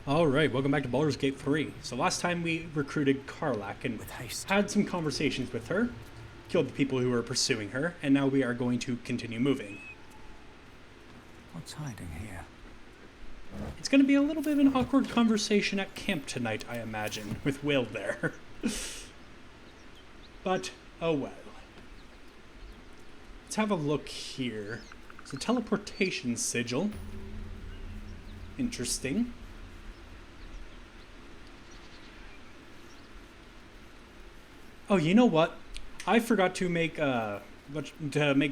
Alright, welcome back to Baldur's Gate 3. So last time we recruited Karlach and had some conversations with her, killed the people who were pursuing her, and now we are going to continue moving. What's hiding here? It's going to be a little bit of an awkward conversation at camp tonight, I imagine, with Will there. But, oh well. Let's have a look here. So teleportation sigil. Interesting. Oh, you know what? I forgot to make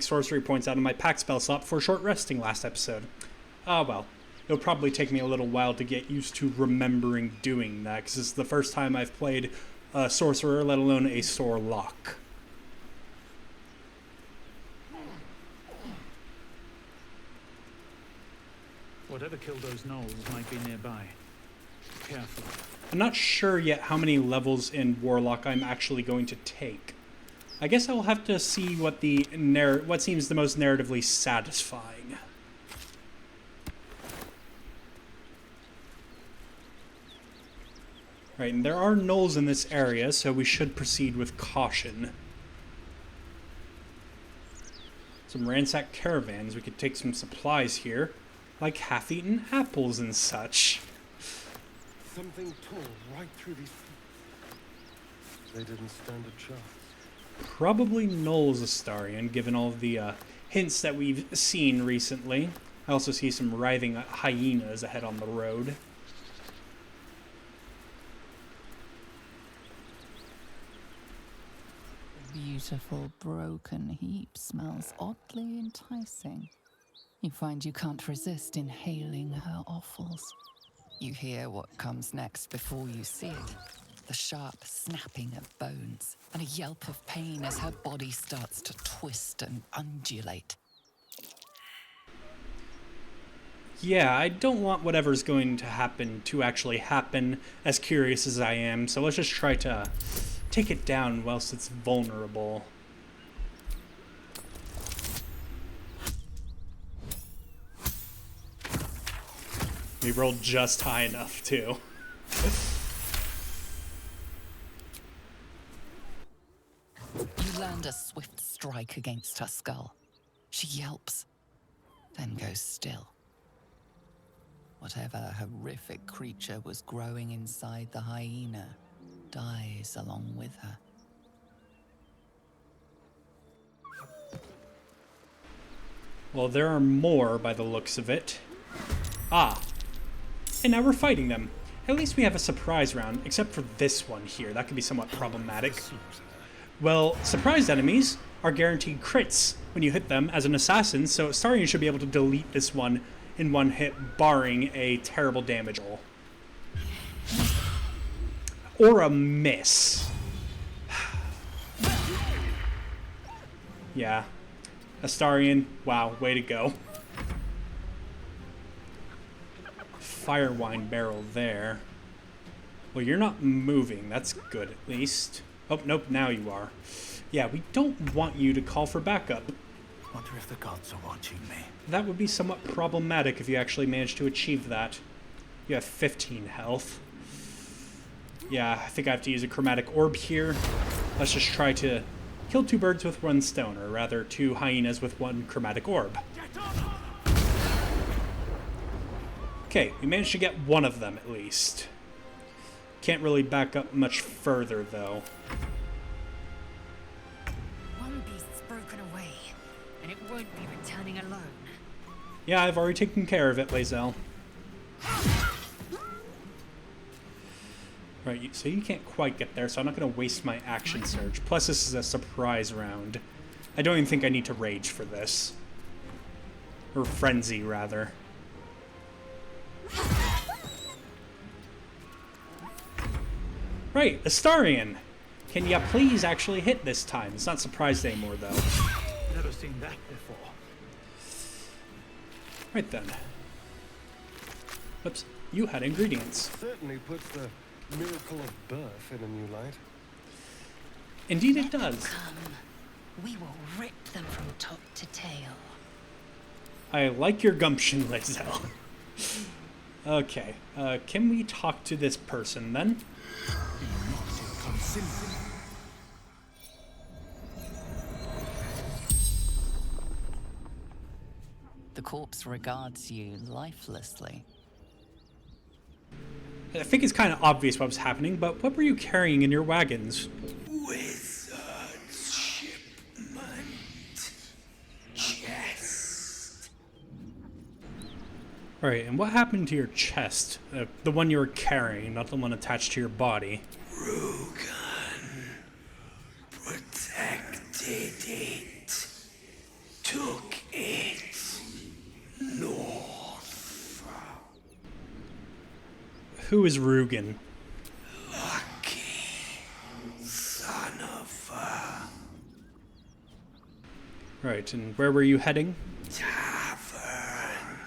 sorcery points out of my pack spell slot for short resting last episode. Ah, well. It'll probably take me a little while to get used to remembering doing that, because it's the first time I've played a sorcerer, let alone a sorlock. Whatever killed those gnolls might be nearby. Careful. I'm not sure yet how many levels in Warlock I'm actually going to take. I guess I'll have to see what what seems the most narratively satisfying. Right, and there are gnolls in this area, so we should proceed with caution. Some ransacked caravans. We could take some supplies here, like half-eaten apples and such. Something tore right through these feet. They didn't stand a chance. Probably gnolls, Astarion, given all of the hints that we've seen recently. I also see some writhing hyenas ahead on the road. The beautiful broken heap smells oddly enticing. You find you can't resist inhaling her offals. You hear what comes next before you see it. The sharp snapping of bones, and a yelp of pain as her body starts to twist and undulate. Yeah, I don't want whatever's going to happen to actually happen, as curious as I am, so let's just try to take it down whilst it's vulnerable. We rolled just high enough, too. You land a swift strike against her skull. She yelps, then goes still. Whatever horrific creature was growing inside the hyena dies along with her. Well, there are more by the looks of it. Ah. And now we're fighting them. At least we have a surprise round, except for this one here. That could be somewhat problematic. Well, surprised enemies are guaranteed crits when you hit them as an assassin, so Astarion should be able to delete this one in one hit, barring a terrible damage roll. Or a miss. Yeah. Astarion, wow, way to go. Firewine barrel there. Well, you're not moving. That's good, at least. Oh, nope, now you are. Yeah, we don't want you to call for backup. Wonder if the gods are watching me. That would be somewhat problematic if you actually managed to achieve that. You have 15 health. Yeah, I think I have to use a chromatic orb here. Let's just try to kill two birds with one stone, or rather two hyenas with one chromatic orb. Okay, we managed to get one of them at least. Can't really back up much further, though. One beast's broken away, and it won't be returning alone. Yeah, I've already taken care of it, Lae'zel. Right, so you can't quite get there, so I'm not going to waste my action surge. Plus, this is a surprise round. I don't even think I need to rage for this. Or frenzy, rather. Right, Astarion! Can ya please actually hit this time? It's not surprised anymore, though. Never seen that before. Right then. Oops, you had ingredients. Certainly puts the miracle of birth in a new light. Indeed it does. Come, we will rip them from top to tail. I like your gumption, Lae'zel. Okay, can we talk to this person then? The corpse regards you lifelessly. I think it's kind of obvious what was happening, but what were you carrying in your wagons? Wizard's shipment. Chest. Alright, and what happened to your chest? The one you were carrying, not the one attached to your body. Rugan protected it. Took it north. Who is Rugan? Lucky son of a Right, and where were you heading? tavern.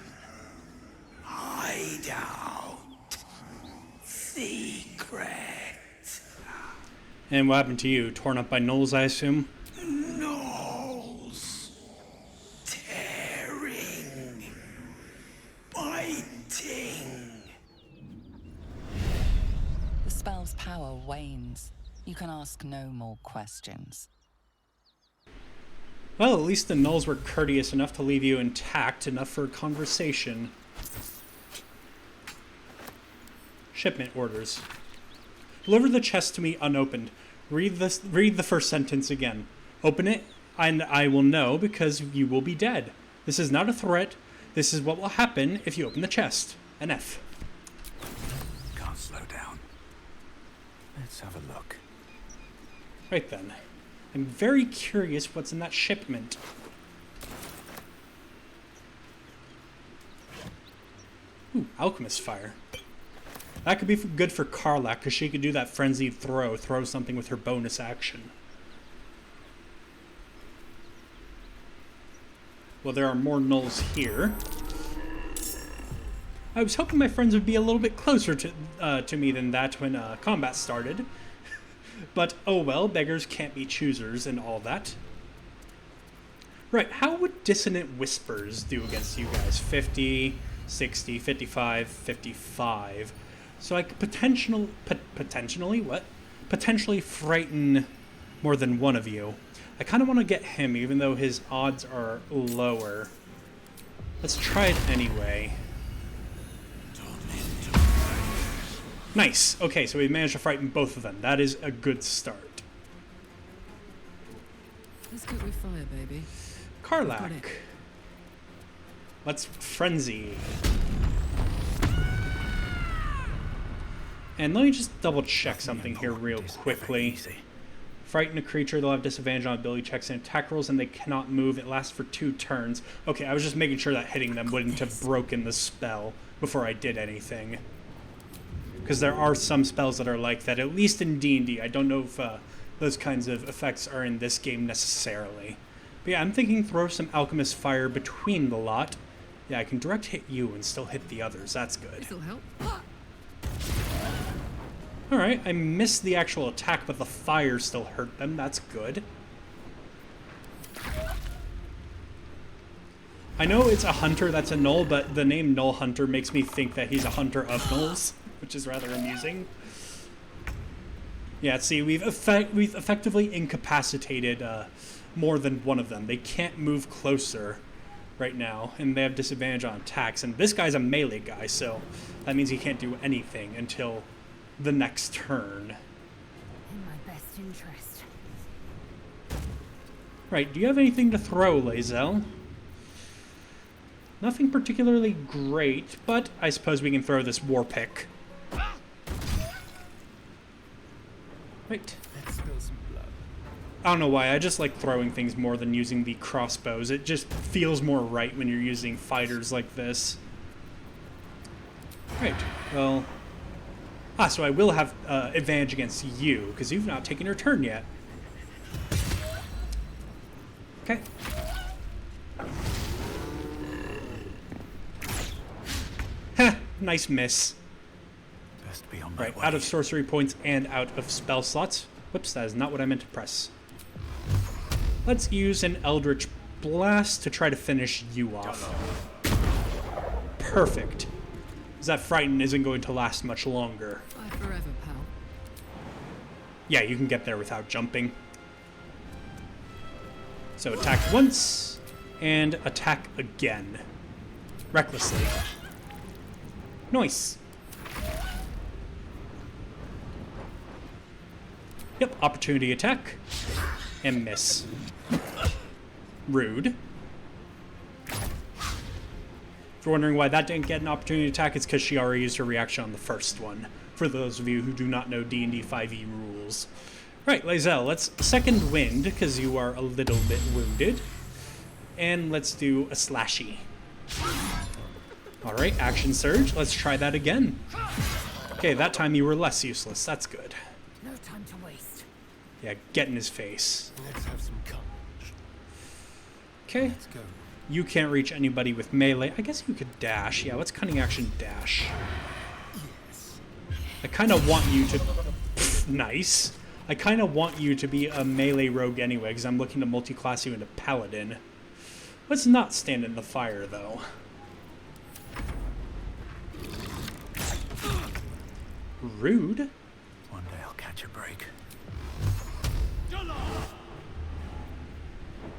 Hideout. Secret. And what happened to you? Torn up by gnolls, I assume? Gnolls. Tearing. Biting. The spell's power wanes. You can ask no more questions. Well, at least the gnolls were courteous enough to leave you intact, enough for a conversation. Shipment orders. Deliver the chest to me unopened. Read the first sentence again. Open it, and I will know, because you will be dead. This is not a threat. This is what will happen if you open the chest. An F. Can't slow down. Let's have a look. Right then. I'm very curious what's in that shipment. Ooh, Alchemist Fire. That could be good for Karlak, because she could do that frenzied throw something with her bonus action. Well, there are more gnolls here. I was hoping my friends would be a little bit closer to me than that when combat started. But, oh well, beggars can't be choosers and all that. Right, how would Dissonant Whispers do against you guys? 50, 60, 55, 55. So I could potentially frighten more than one of you. I kind of want to get him, even though his odds are lower. Let's try it anyway. Nice. Okay, so we managed to frighten both of them. That is a good start. Let's get with fire, baby. Karlak. Let's frenzy. And let me just double check something here real quickly. Frighten a creature, they'll have disadvantage on ability checks and attack rolls, and they cannot move. It lasts for 2 turns. Okay, I was just making sure that hitting them wouldn't have broken the spell before I did anything. Because there are some spells that are like that, at least in D&D. I don't know if those kinds of effects are in this game necessarily. But yeah, I'm thinking throw some Alchemist Fire between the lot. Yeah, I can direct hit you and still hit the others. That's good. This'll help. Alright, I missed the actual attack, but the fire still hurt them. That's good. I know it's a hunter that's a gnoll, but the name Gnoll Hunter makes me think that he's a hunter of gnolls, which is rather amusing. Yeah, see, we've effectively incapacitated more than one of them. They can't move closer right now, and they have disadvantage on attacks. And this guy's a melee guy, so that means he can't do anything until the next turn. In my best interest. Right, do you have anything to throw, Lae'zel? Nothing particularly great, but I suppose we can throw this war pick. Right. Let's spill some blood. I don't know why, I just like throwing things more than using the crossbows. It just feels more right when you're using fighters like this. Right, well... so I will have advantage against you, because you've not taken your turn yet. Okay. Heh, nice miss. Best be on my Right, way. out of sorcery points and out of spell slots. Whoops, that is not what I meant to press. Let's use an Eldritch Blast to try to finish you off. Perfect. Because that frighten isn't going to last much longer. Bye forever, pal. Yeah, you can get there without jumping. So attack once, and attack again. Recklessly. Nice. Yep, opportunity attack. And miss. Rude. If you're wondering why that didn't get an opportunity attack, it's because she already used her reaction on the first one. For those of you who do not know D&D 5e rules. Right, Lae'zel, let's second wind, because you are a little bit wounded. And let's do a slashy. Alright, action surge. Let's try that again. Okay, that time you were less useless. That's good. No time to waste. Yeah, get in his face. Let's have some courage. Okay. Let's go. You can't reach anybody with melee. I guess you could dash. Yeah, what's cunning action dash? I kind of want you to... Pff, nice. I kind of want you to be a melee rogue anyway, because I'm looking to multi-class you into paladin. Let's not stand in the fire, though. Rude. One day I'll catch a break.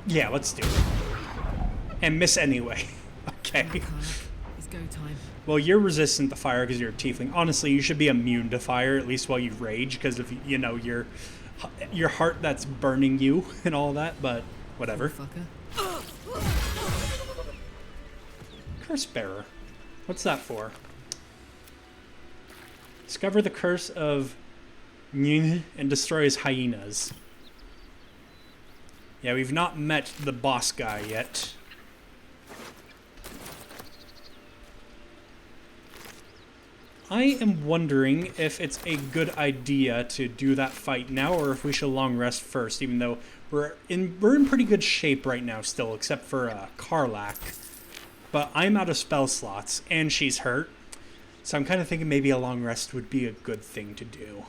Yeah, let's do it. And miss anyway. Okay. It's go time. Well, you're resistant to fire because you're a tiefling. Honestly, you should be immune to fire, at least while you rage, because of, you know, your heart that's burning you and all that, but whatever. Fucker. Curse Bearer. What's that for? Discover the curse of Nying and destroy his hyenas. Yeah, we've not met the boss guy yet. I am wondering if it's a good idea to do that fight now, or if we should long rest first, even though we're in pretty good shape right now still, except for Karlak. But I'm out of spell slots, and she's hurt, so I'm kind of thinking maybe a long rest would be a good thing to do.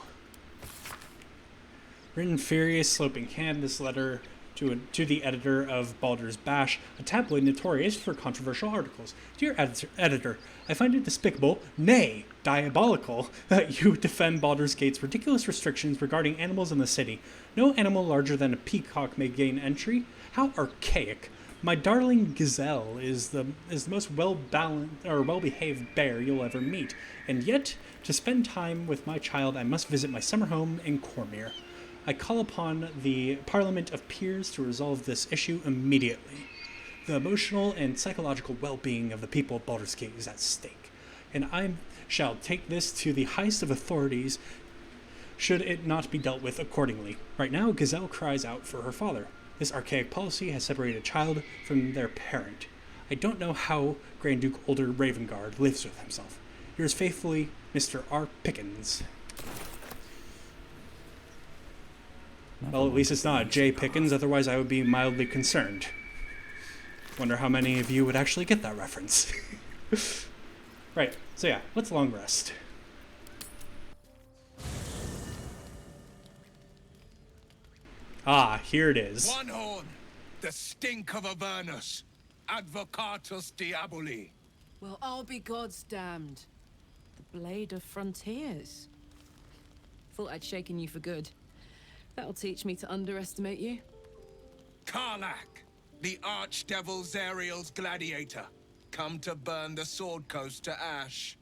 Written furious, sloping hand, this letter to the editor of Baldur's Bash, a tabloid notorious for controversial articles. Dear editor, I find it despicable, nay, diabolical, that you defend Baldur's Gate's ridiculous restrictions regarding animals in the city. No animal larger than a peacock may gain entry. How archaic. My darling gazelle is the most well-balanced or well-behaved bear you'll ever meet, and yet, to spend time with my child, I must visit my summer home in Cormyr. I call upon the Parliament of Peers to resolve this issue immediately. The emotional and psychological well-being of the people of Baldur's Gate is at stake, and I shall take this to the highest of authorities should it not be dealt with accordingly. Right now, Gazelle cries out for her father. This archaic policy has separated a child from their parent. I don't know how Grand Duke Older Ravengard lives with himself. Yours faithfully, Mr. R. Pickens. Well, at least it's not a J. Pickens, otherwise I would be mildly concerned. Wonder how many of you would actually get that reference. Right, so yeah, let's long rest. Ah, here it is. One horn, the stink of Avernus, Advocatus Diaboli. Well, I'll be God's damned. The blade of frontiers. Thought I'd shaken you for good. That'll teach me to underestimate you. Karlak, the archdevil Zariel's gladiator, come to burn the Sword Coast to ash.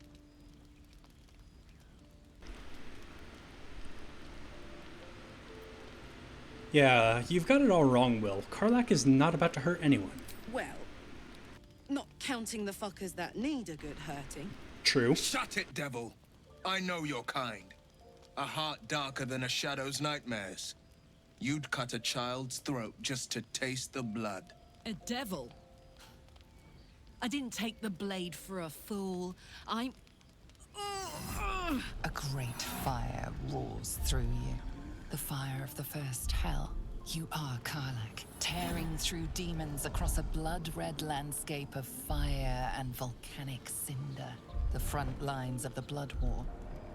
Yeah, you've got it all wrong, Will. Karlak is not about to hurt anyone. Well, not counting the fuckers that need a good hurting. True. Shut it, devil. I know your kind. A heart darker than a shadow's nightmares. You'd cut a child's throat just to taste the blood. A devil? I didn't take the blade for a fool. I'm... A great fire roars through you. The fire of the first hell. You are Karlak, tearing through demons across a blood-red landscape of fire and volcanic cinder. The front lines of the Blood War.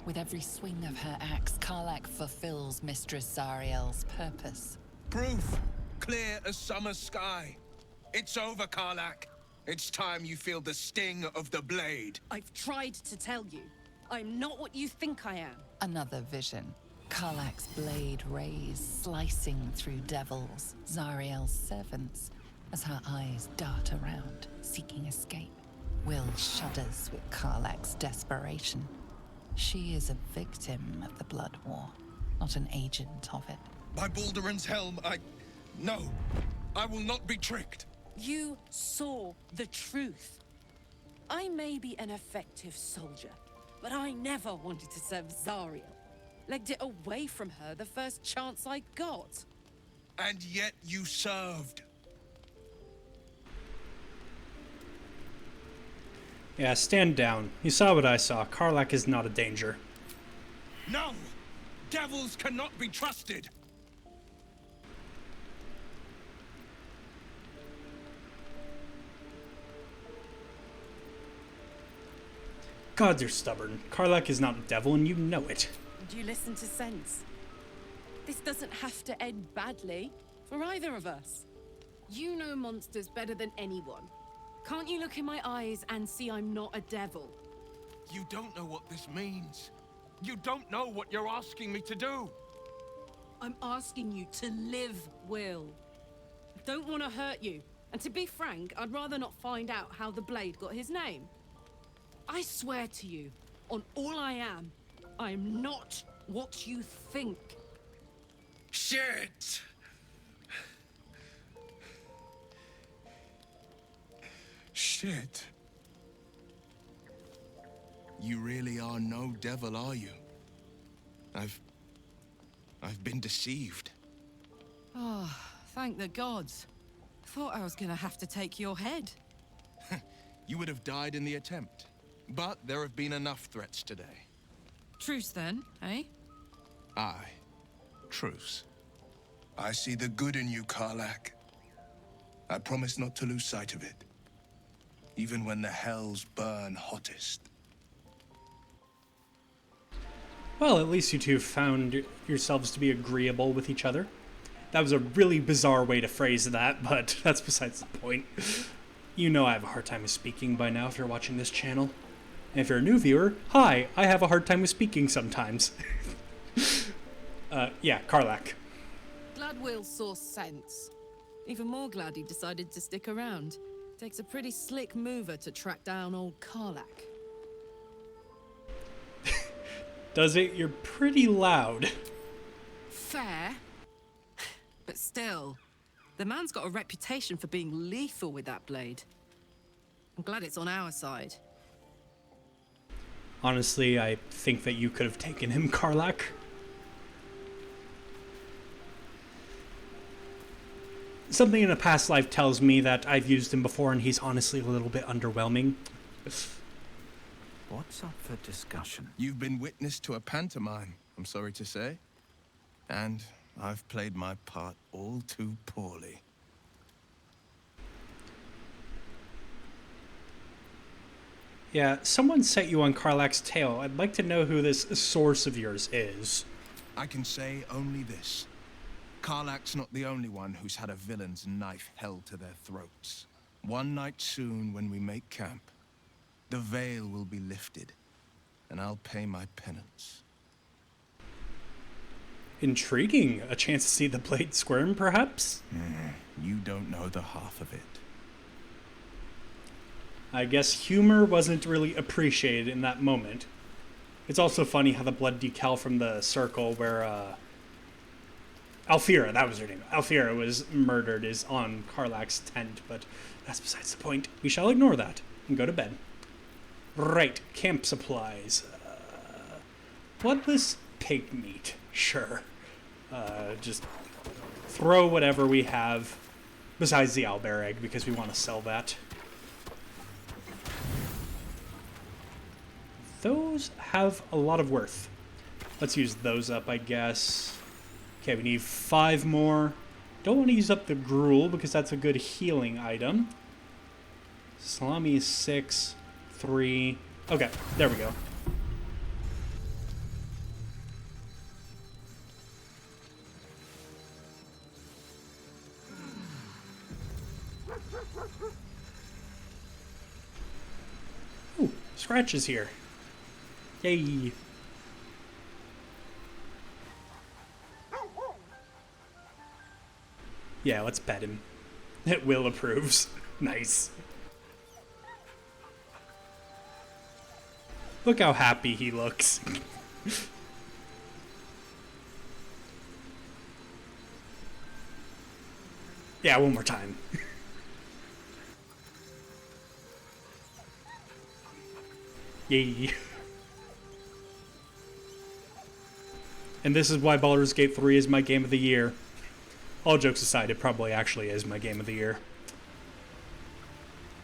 With every swing of her axe, Karlak fulfills Mistress Zariel's purpose. Proof, clear as summer sky. It's over, Karlak. It's time you feel the sting of the blade. I've tried to tell you. I'm not what you think I am. Another vision. Karlach's blade rays slicing through devils, Zariel's servants, as her eyes dart around, seeking escape. Will shudders with Karlach's desperation. She is a victim of the Blood War, not an agent of it. By Balduran's helm, No, I will not be tricked. You saw the truth. I may be an effective soldier, but I never wanted to serve Zariel. Legged it away from her the first chance I got. And yet you served. Yeah, stand down. You saw what I saw. Karlach is not a danger. No! Devils cannot be trusted! Gods are stubborn. Karlach is not a devil, and you know it. Do you listen to sense? This doesn't have to end badly for either of us. You know monsters better than anyone. Can't you look in my eyes and see I'm not a devil? You don't know what this means. You don't know what you're asking me to do. I'm asking you to live, Will. I don't want to hurt you. And to be frank, I'd rather not find out how the blade got his name. I swear to you, on all I am not what you think. Shit! Shit. You really are no devil, are you? I've been deceived. Oh, thank the gods. Thought I was gonna have to take your head. You would have died in the attempt. But there have been enough threats today. Truce then, eh? Aye. Truce. I see the good in you, Karlach. I promise not to lose sight of it. Even when the hells burn hottest. Well, at least you two found yourselves to be agreeable with each other. That was a really bizarre way to phrase that, but that's besides the point. You know I have a hard time with speaking by now if you're watching this channel. And if you're a new viewer, hi, I have a hard time with speaking sometimes. Yeah, Karlach. Glad Will saw sense. Even more glad he decided to stick around. Takes a pretty slick mover to track down old Karlach. Does it? You're pretty loud. Fair. But still, the man's got a reputation for being lethal with that blade. I'm glad it's on our side. Honestly, I think that you could have taken him, Karlach. Something in a past life tells me that I've used him before and he's honestly a little bit underwhelming. What's up for discussion? You've been witness to a pantomime, I'm sorry to say. And I've played my part all too poorly. Yeah, someone set you on Karlach's tail. I'd like to know who this source of yours is. I can say only this. Karlach's not the only one who's had a villain's knife held to their throats. One night soon, when we make camp, the veil will be lifted, and I'll pay my penance. Intriguing. A chance to see the blade squirm, perhaps? You don't know the half of it. I guess humor wasn't really appreciated in that moment. It's also funny how the blood decal from the circle where, Alfira, that was her name. Alfira was murdered is on Karlach's tent, but that's besides the point. We shall ignore that and go to bed. Right, camp supplies. Bloodless pig meat. Sure. Just throw whatever we have besides the owlbear egg because we want to sell that. Those have a lot of worth. Let's use those up, I guess. Okay, we need 5 more. Don't want to use up the gruel because that's a good healing item. Salami is 6, 3. Okay, there we go. Scratch is here. Yay. Yeah, let's pet him. Will approves. Nice. Look how happy he looks. Yeah, one more time. Yay. And this is why Baldur's Gate 3 is my game of the year. All jokes aside, it probably actually is my game of the year.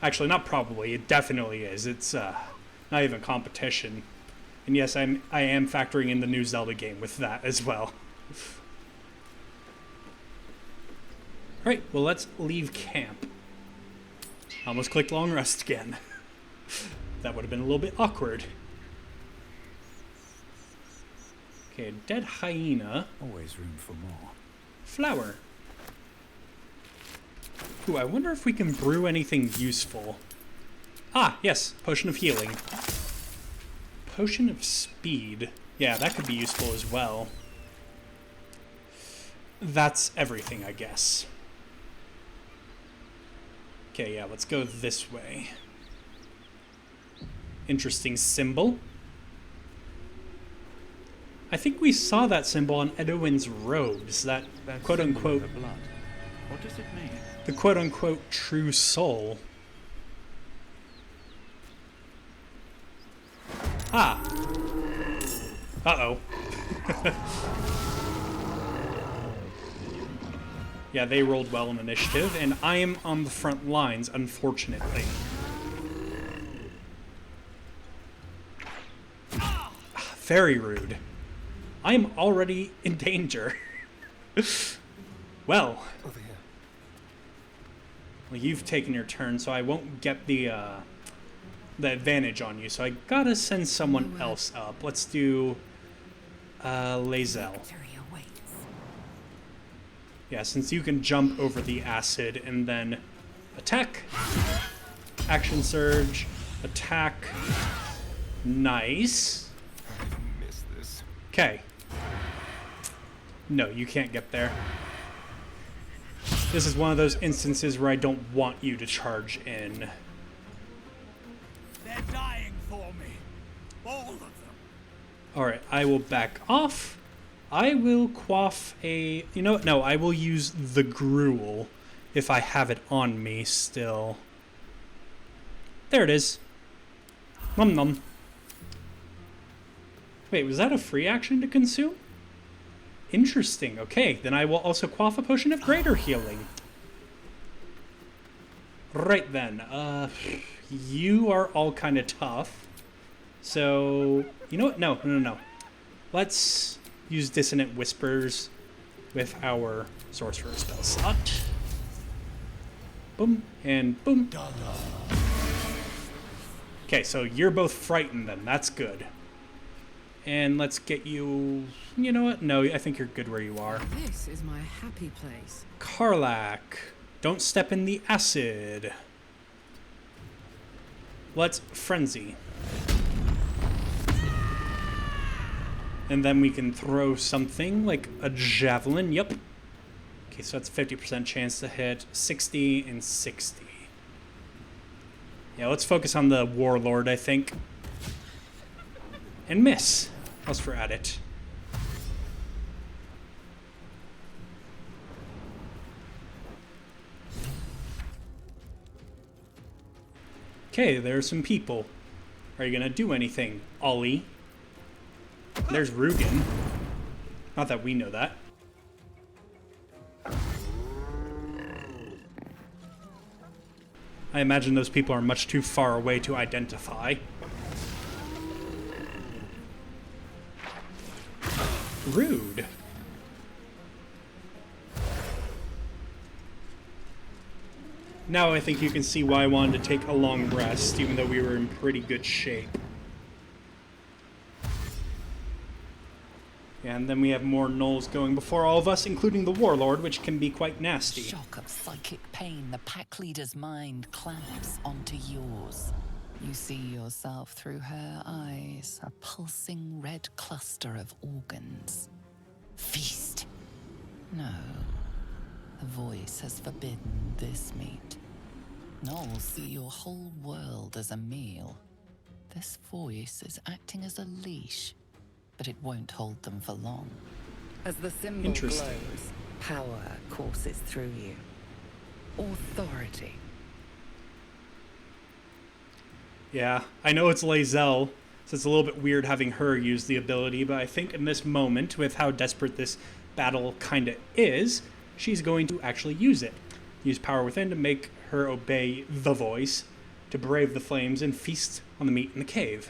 Actually, not probably, it definitely is. It's not even competition. And yes, I am factoring in the new Zelda game with that as well. Alright, well let's leave camp. Almost clicked long rest again. That would have been a little bit awkward. Okay, dead hyena. Always room for more. Flower. Ooh, I wonder if we can brew anything useful. Ah, yes, potion of healing. Potion of speed. Yeah, that could be useful as well. That's everything, I guess. Okay, yeah, let's go this way. Interesting symbol. I think we saw that symbol on Edwin's robes, that quote-unquote... What does it mean? The quote-unquote true soul. Ah! Uh-oh. Yeah, they rolled well in initiative, and I am on the front lines, unfortunately. Very rude. I am already in danger. Well. Over here. Well, you've taken your turn, so I won't get the advantage on you. So I gotta send someone else up. Let's do Lae'zel. Yeah, since you can jump over the acid and then attack, action surge, attack. Nice. Miss this. Okay. No, you can't get there. This is one of those instances where I don't want you to charge in. They're dying for me. All of them. Alright, I will back off. I will quaff a... You know what? No, I will use the gruel if I have it on me still. There it is. Nom nom. Wait, was that a free action to consume? Interesting. Okay, then I will also quaff a potion of greater healing. Right then. You are all kind of tough. So, you know what? No. Let's use Dissonant Whispers with our Sorcerer spell slot. Boom, and boom. Okay, so you're both frightened then. That's good. And let's get you... You know what? No, I think you're good where you are. This is my happy place. Karlach, don't step in the acid. Let's Frenzy. And then we can throw something like a javelin. Yep. Okay, so that's 50% chance to hit. 60 and 60. Yeah, let's focus on the Warlord, I think. And miss. How's we're at it? Okay, there are some people. Are you gonna do anything, Ollie? There's Rugen. Not that we know that. I imagine those people are much too far away to identify. Rude. Now I think you can see why I wanted to take a long rest, even though we were in pretty good shape. And then we have more gnolls going before all of us, including the Warlord, which can be quite nasty. Shock of psychic pain, the pack leader's mind clamps onto yours. You see yourself through her eyes, a pulsing red cluster of organs. Feast. No. The voice has forbidden this meat. Gnolls see your whole world as a meal. This voice is acting as a leash, but it won't hold them for long. As the symbol Interesting. glows, power courses through you. Authority. Yeah, I know it's Lae'zel, so it's a little bit weird having her use the ability, but I think in this moment, with how desperate this battle kinda is, she's going to actually use it. Use power within to make her obey the voice, to brave the flames and feast on the meat in the cave.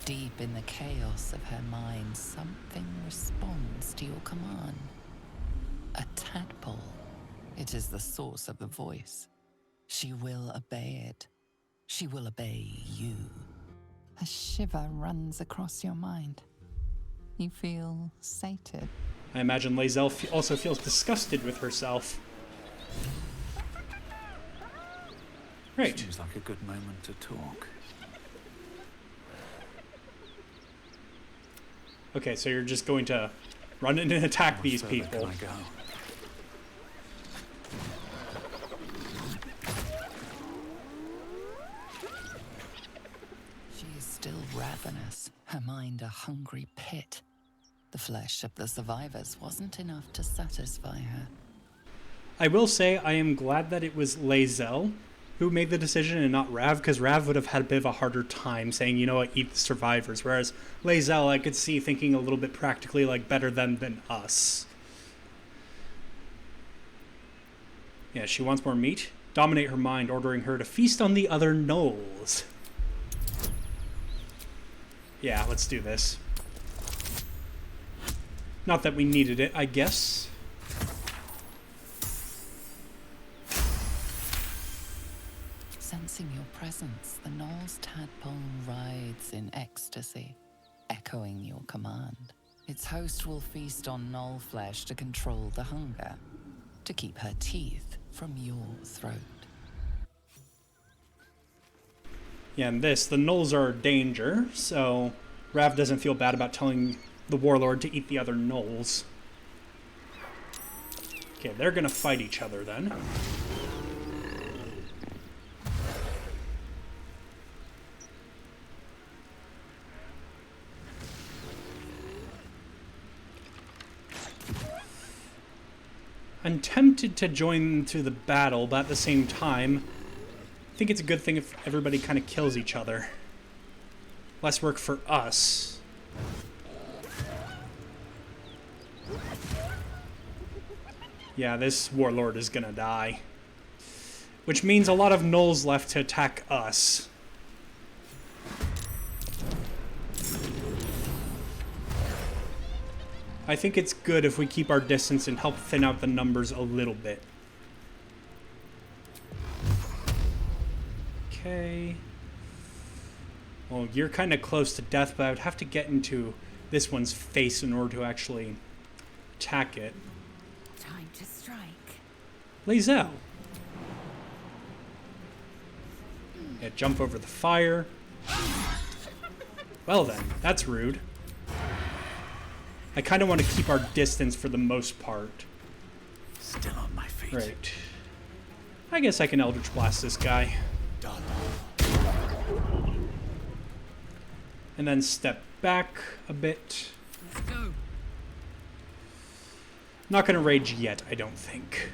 Deep in the chaos of her mind, something responds to your command. A tadpole. It is the source of the voice. She will obey it. She will obey you. A shiver runs across your mind. You feel sated. I imagine Lae'zel also feels disgusted with herself. Right. Seems like a good moment to talk. Okay, so you're just going to run in and attack How much these further people. Can I go? She is still ravenous, her mind a hungry pit. The flesh of the survivors wasn't enough to satisfy her. I will say I am glad that it was Lae'zel who made the decision and not Rav, because Rav would have had a bit of a harder time saying, you know what, eat the survivors. Whereas Lae'zel, I could see thinking a little bit practically, like, better them than us. Yeah, she wants more meat. Dominate her mind, ordering her to feast on the other gnolls. Yeah, let's do this. Not that we needed it, I guess. Sensing your presence, the Gnoll's tadpole rides in ecstasy, echoing your command. Its host will feast on Gnoll flesh to control the hunger, to keep her teeth from your throat. Yeah, and the gnolls are a danger, so Rav doesn't feel bad about telling the warlord to eat the other gnolls. Okay, they're gonna fight each other then. I'm tempted to join to the battle, but at the same time, I think it's a good thing if everybody kind of kills each other. Less work for us. Yeah, this warlord is gonna die. Which means a lot of gnolls left to attack us. I think it's good if we keep our distance and help thin out the numbers a little bit. Okay. Well, you're kind of close to death, but I would have to get into this one's face in order to actually attack it. Time to strike. Lae'zel. Yeah, jump over the fire. Well then, that's rude. I kind of want to keep our distance for the most part. Still on my feet. Right. I guess I can Eldritch Blast this guy. Done. And then step back a bit. Let's go. Not going to rage yet, I don't think.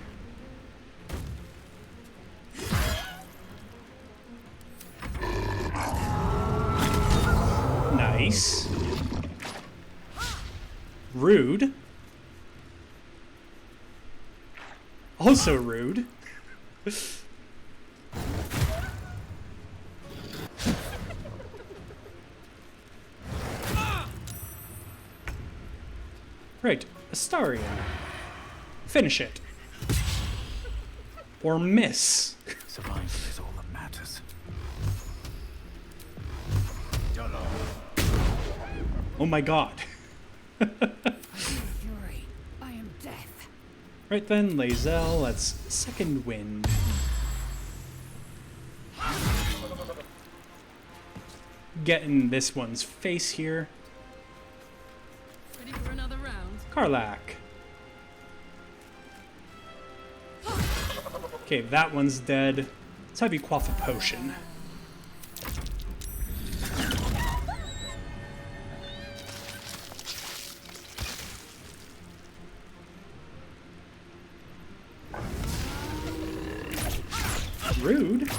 Nice. Rude. Also rude. Right, Astarion. Finish it. Or miss. Survival is all that matters. Oh my god. Fury, I am death. Right then, Lae'zel, let's second wind. Get in this one's face here. Ready for another round? Karlach. Okay, that one's dead. Let's have you quaff a potion. Rude.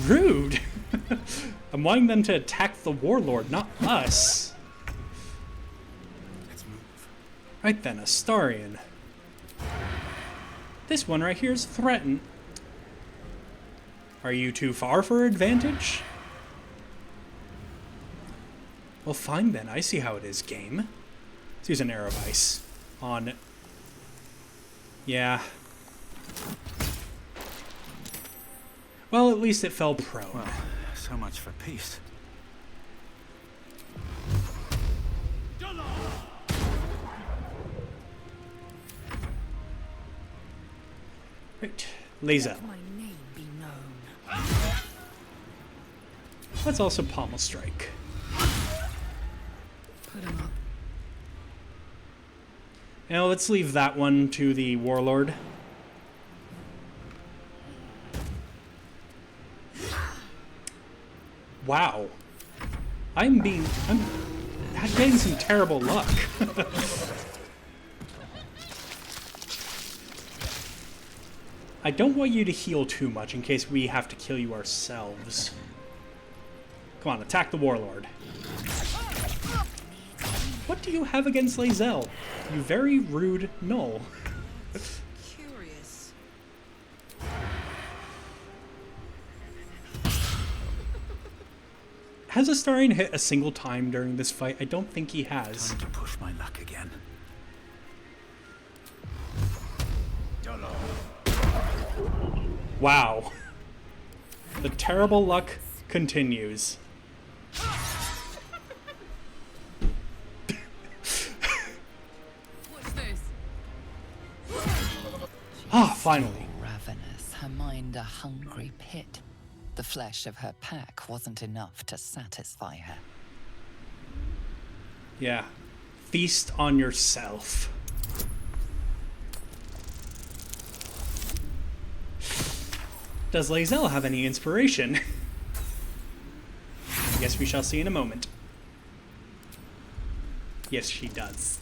Rude. I'm wanting them to attack the warlord, not us. Let's move. Right then, Astarion. This one right here is threatened. Are you too far for advantage? Well, fine then. I see how it is, game. Let's use an arrow of ice on... Yeah. Well, at least it fell prone. Well, so much for peace. Right. Lae'zel. My name be known. Let's also pommel strike. Put him up. Now let's leave that one to the warlord. Wow. I'm getting some terrible luck. I don't want you to heal too much in case we have to kill you ourselves. Come on, attack the warlord. What do you have against Lae'zel? You very rude gnoll. Curious. Has Astarion hit a single time during this fight? I don't think he has. Time to push my luck again. Wow. The terrible luck continues. What's this? Ah, finally. Ravenous, her mind a hungry pit. The flesh of her pack wasn't enough to satisfy her. Yeah. Feast on yourself. Does Lae'zel have any inspiration? I guess we shall see in a moment. Yes, she does.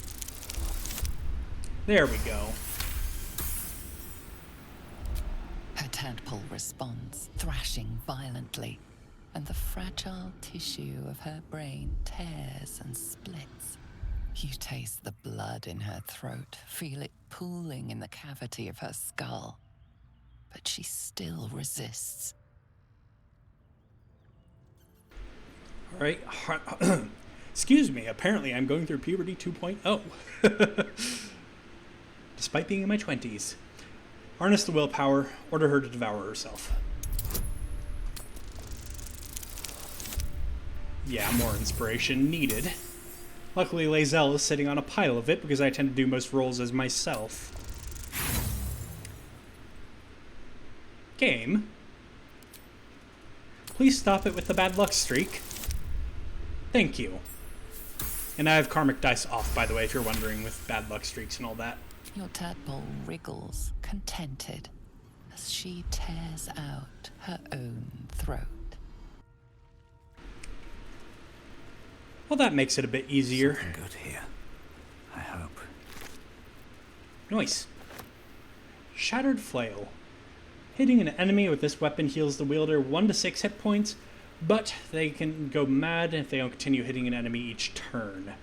There we go. Her tadpole responds, thrashing violently, and the fragile tissue of her brain tears and splits. You taste the blood in her throat, feel it pooling in the cavity of her skull. But she still resists. All right. Excuse me. Apparently, I'm going through puberty 2.0. Despite being in my 20s. Harness the willpower. Order her to devour herself. Yeah, more inspiration needed. Luckily, Lae'zel is sitting on a pile of it because I tend to do most rolls as myself. Game. Please stop it with the bad luck streak. Thank you. And I have karmic dice off, by the way, if you're wondering, with bad luck streaks and all that. Your tadpole wriggles, contented, as she tears out her own throat. Well, that makes it a bit easier. Something good here. I hope. Nice. Shattered Flail. Hitting an enemy with this weapon heals the wielder 1 to 6 hit points, but they can go mad if they don't continue hitting an enemy each turn.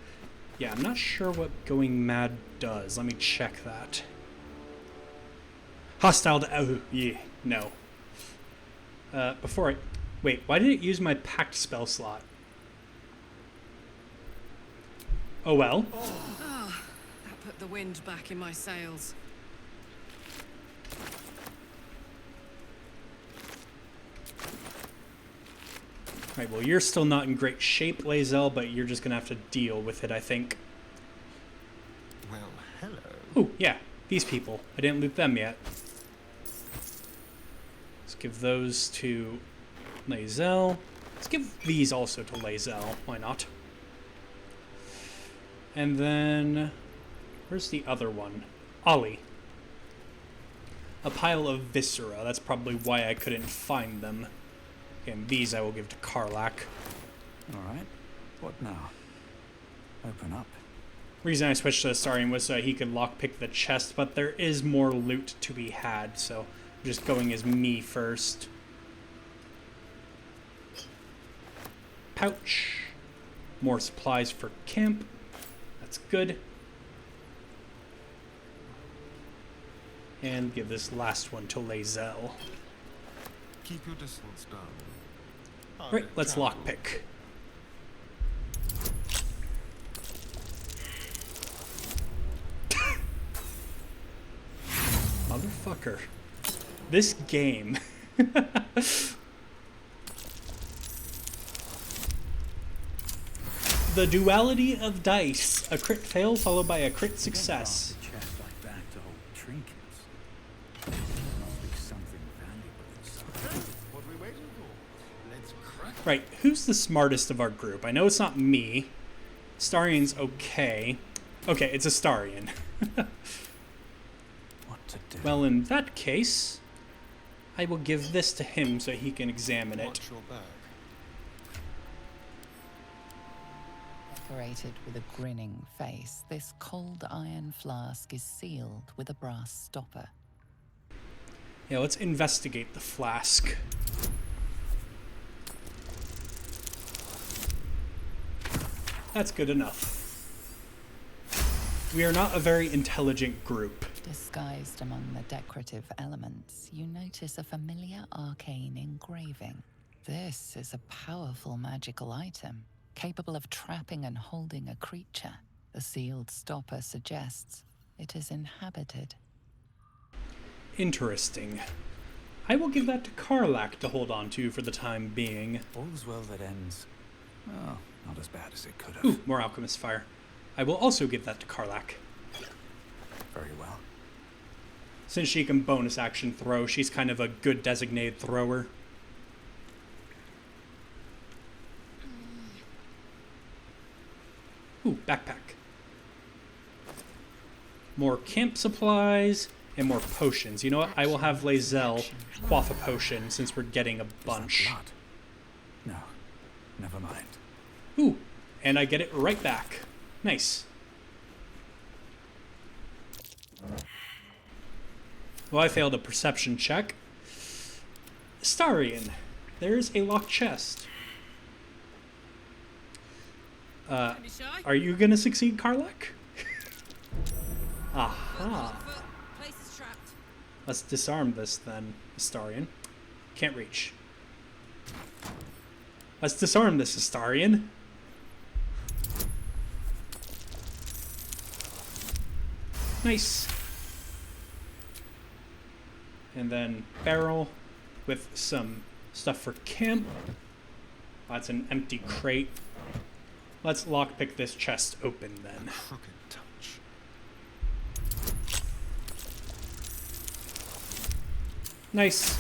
Yeah, I'm not sure what going mad does. Let me check that. Hostile to... Oh, yeah, no. Before I... Wait, why did it use my packed spell slot? Oh well. Ah, that put the wind back in my sails. Right, well, you're still not in great shape, Lae'zel, but you're just gonna have to deal with it, I think. Well, hello. Oh, yeah. These people. I didn't loot them yet. Let's give those to Lae'zel. Let's give these also to Lae'zel. Why not? And then... where's the other one? Ollie. A pile of viscera. That's probably why I couldn't find them. And these I will give to Karlach. Alright. What now? Open up. Reason I switched to Astarion was so he could lockpick the chest, but there is more loot to be had, so I'm just going as me first. Pouch. More supplies for camp. That's good. And give this last one to Lae'zel. Keep your distance down. Right, let's lockpick. Motherfucker. This game. The duality of dice. A crit fail followed by a crit success. You don't pass a chest like that to hold trinkets. There must be something valuable inside. What are we waiting for? Let's crack. Right, who's the smartest of our group? I know it's not me. Astarion's okay. Okay, it's Astarion. What to do? Well, in that case, I will give this to him so he can examine it. Watch your back. Decorated with a grinning face, this cold iron flask is sealed with a brass stopper. Yeah, let's investigate the flask. That's good enough. We are not a very intelligent group. Disguised among the decorative elements, you notice a familiar arcane engraving. This is a powerful magical item, capable of trapping and holding a creature. The sealed stopper suggests it is inhabited. Interesting. I will give that to Karlach to hold on to for the time being. All's well that ends. Well, not as bad as it could have. Ooh, more alchemist fire. I will also give that to Karlach. Very well. Since she can bonus action throw, she's kind of a good designated thrower. Ooh, backpack. More camp supplies and more potions. You know what? I will have Lae'zel quaff a potion since we're getting a Is that bunch. blood? No, never mind. Ooh, and I get it right back. Nice. Well, I failed a perception check. Astarion, there's a locked chest. Are you gonna succeed, Karlach? Aha. Place is trapped. Let's disarm this then, Astarion. Can't reach. Let's disarm this, Astarion. Nice. And then barrel with some stuff for camp. That's an empty crate. Let's lockpick this chest open then. Crooked touch. Nice.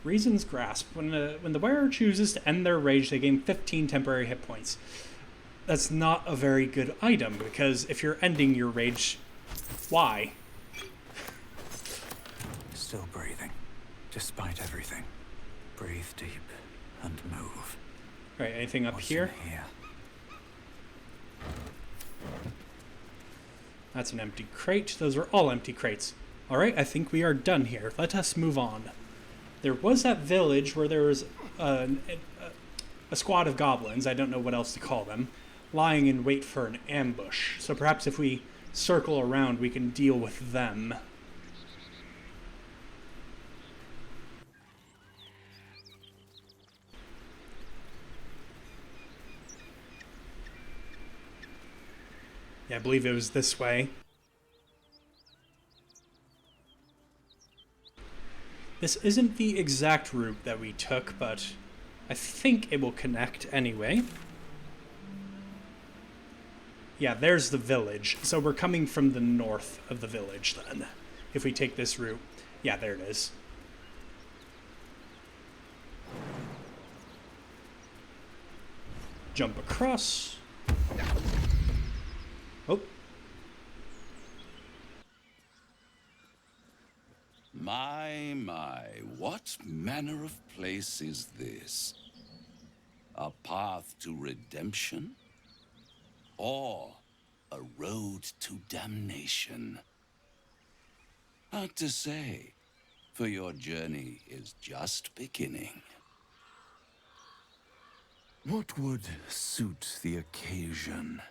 Reason's Grasp. When the wearer chooses to end their rage, they gain 15 temporary hit points. That's not a very good item, because if you're ending your rage, why? Still breathing, despite everything. Breathe deep and move. Alright, anything up What's here? in here? That's an empty crate. Those are all empty crates. Alright, I think we are done here. Let us move on. There was that village where there was a squad of goblins, I don't know what else to call them, lying in wait for an ambush. So perhaps if we circle around, we can deal with them. Yeah, I believe it was this way. This isn't the exact route that we took, but I think it will connect anyway. Yeah, there's the village. So we're coming from the north of the village then. If we take this route. Yeah, there it is. Jump across. Oh. My, what manner of place is this? A path to redemption? Or a road to damnation? Hard to say, for your journey is just beginning. What would suit the occasion?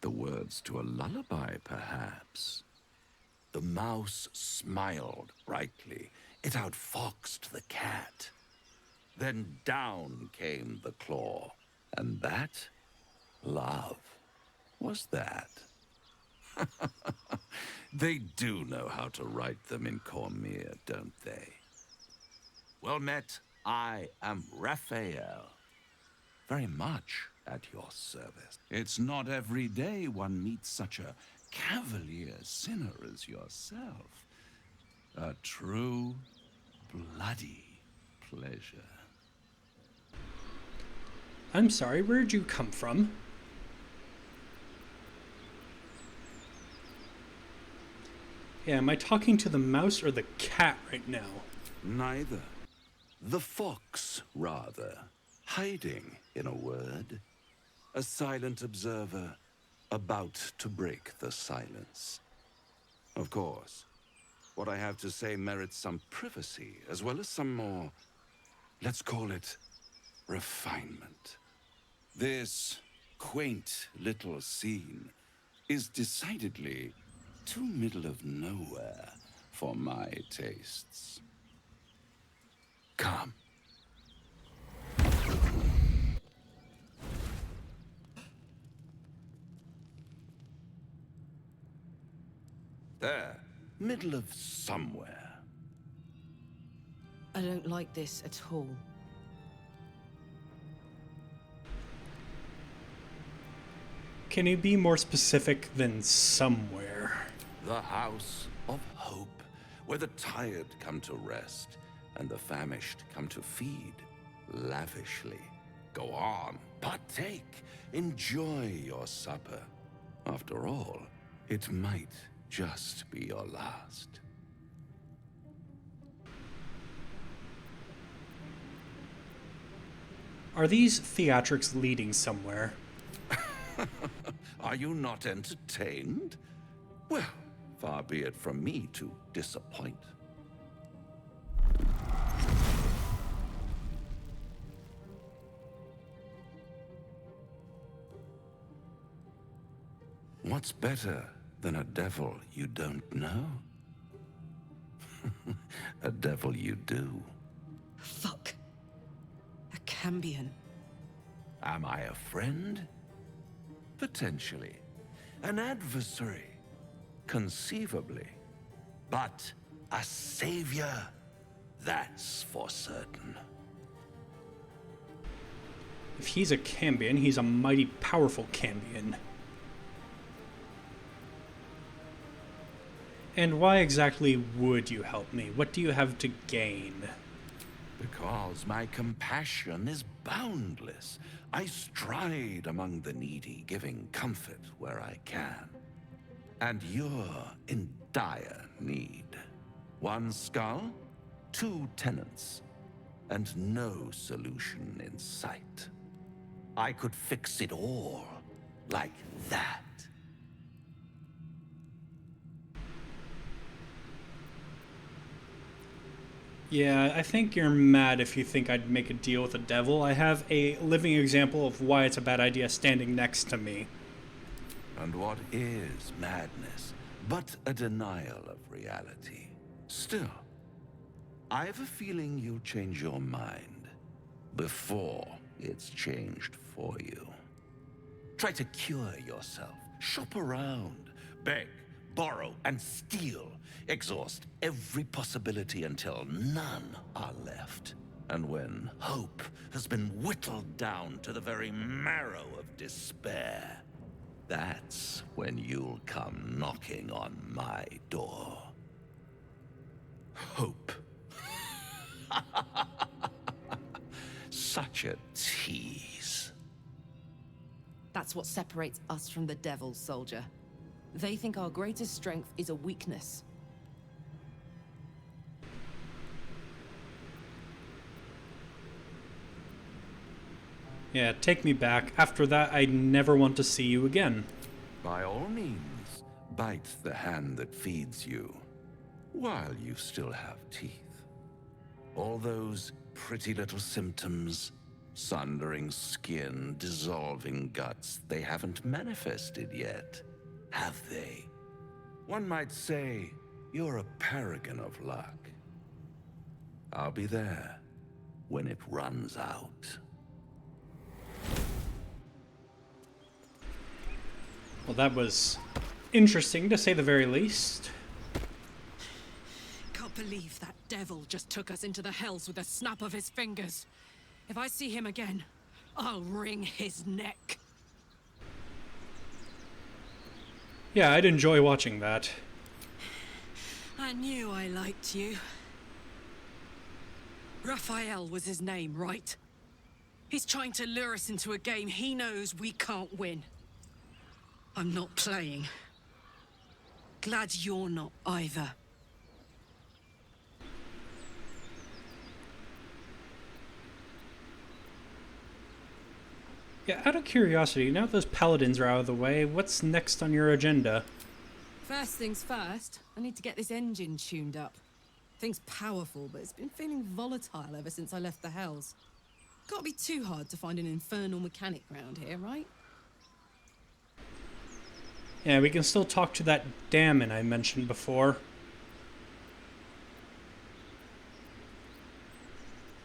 The words to a lullaby, perhaps. The mouse smiled brightly. It outfoxed the cat. Then down came the claw. And that, love, was that. They do know how to write them in Cormier, don't they? Well met, I am Raphael. Very much at your service. It's not every day one meets such a cavalier sinner as yourself. A true, bloody pleasure. I'm sorry, where'd you come from? Yeah, am I talking to the mouse or the cat right now? Neither. The fox, rather. Hiding, in a word. A silent observer, about to break the silence. Of course, what I have to say merits some privacy, as well as some more, let's call it, refinement. This quaint little scene is decidedly too middle of nowhere for my tastes. Come. There, middle of somewhere. I don't like this at all. Can you be more specific than somewhere? The house of hope, where the tired come to rest and the famished come to feed lavishly. Go on, partake, enjoy your supper. After all, it might just be your last. Are these theatrics leading somewhere? Are you not entertained? Well, far be it from me to disappoint. What's better than a devil you don't know? A devil you do. Fuck. A Cambion. Am I a friend? Potentially. An adversary? Conceivably. But a savior? That's for certain. If he's a Cambion, he's a mighty powerful Cambion. And why exactly would you help me? What do you have to gain? Because my compassion is boundless. I stride among the needy, giving comfort where I can. And you're in dire need. One skull, 2 tenants, and no solution in sight. I could fix it all, like that. Yeah, I think you're mad if you think I'd make a deal with the devil. I have a living example of why it's a bad idea standing next to me. And what is madness but a denial of reality? Still, I have a feeling you'll change your mind before it's changed for you. Try to cure yourself. Shop around. Beg, borrow, and steal. Exhaust every possibility until none are left. And when hope has been whittled down to the very marrow of despair, that's when you'll come knocking on my door. Hope. Such a tease. That's what separates us from the devils, soldier. They think our greatest strength is a weakness. Yeah, take me back. After that, I never want to see you again. By all means, bite the hand that feeds you, while you still have teeth. All those pretty little symptoms, sundering skin, dissolving guts, they haven't manifested yet, have they? One might say you're a paragon of luck. I'll be there when it runs out. Well, that was interesting, to say the very least. Can't believe that devil just took us into the hells with a snap of his fingers. If I see him again, I'll wring his neck. Yeah, I'd enjoy watching that. I knew I liked you. Raphael was his name, right? He's trying to lure us into a game he knows we can't win. I'm not playing. Glad you're not either. Yeah, out of curiosity, now that those paladins are out of the way, what's next on your agenda? First things first, I need to get this engine tuned up. Thing's powerful, but it's been feeling volatile ever since I left the Hells. Can't be too hard to find an infernal mechanic round here, right? Yeah, we can still talk to that Damon I mentioned before.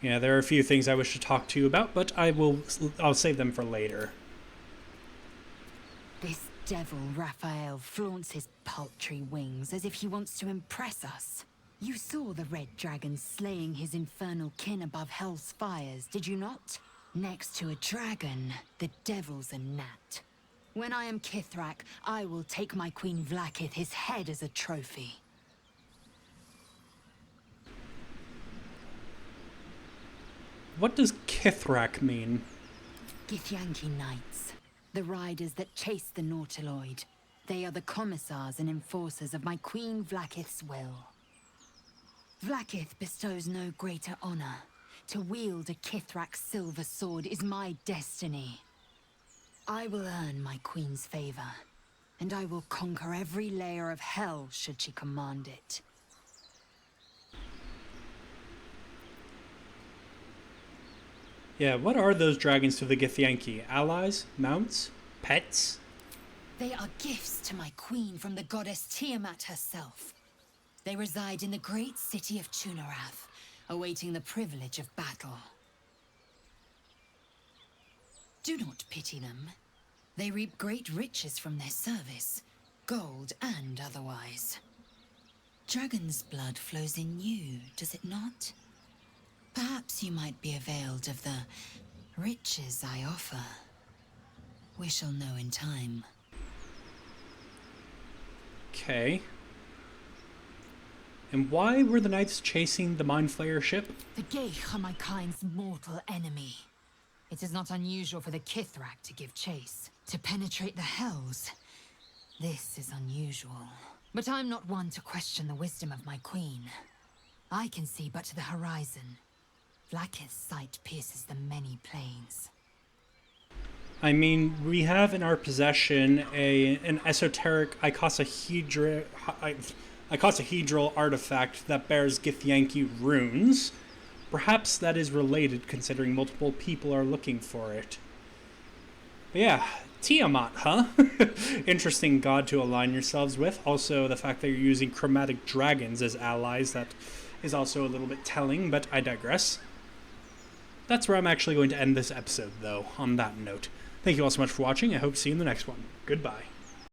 Yeah, there are a few things I wish to talk to you about, but I'll save them for later. This devil Raphael flaunts his paltry wings as if he wants to impress us. You saw the red dragon slaying his infernal kin above hell's fires, did you not? Next to a dragon, the devil's a gnat. When I am Kithrak, I will take my Queen Vlaakith his head as a trophy. What does Kithrak mean? Githyanki Knights, the riders that chase the Nautiloid. They are the commissars and enforcers of my Queen Vlaakith's will. Vlaakith bestows no greater honor. To wield a Kithrak silver sword is my destiny. I will earn my queen's favor, and I will conquer every layer of hell should she command it. Yeah, what are those dragons to the Githyanki? Allies? Mounts? Pets? They are gifts to my queen from the goddess Tiamat herself. They reside in the great city of Tunarath, awaiting the privilege of battle. Do not pity them. They reap great riches from their service, gold and otherwise. Dragon's blood flows in you, does it not? Perhaps you might be availed of the riches I offer. We shall know in time. Okay. And why were the knights chasing the Mind Flayer ship? The Geich are my kind's mortal enemy. It is not unusual for the Kithrak to give chase, to penetrate the Hells. This is unusual. But I'm not one to question the wisdom of my queen. I can see but to the horizon. Vlaakith's sight pierces the many planes. I mean, we have in our possession an esoteric icosahedral artifact that bears Githyanki runes. Perhaps that is related, considering multiple people are looking for it. But yeah, Tiamat, huh? Interesting god to align yourselves with. Also, the fact that you're using chromatic dragons as allies, that is also a little bit telling, but I digress. That's where I'm actually going to end this episode, though, on that note. Thank you all so much for watching. I hope to see you in the next one. Goodbye.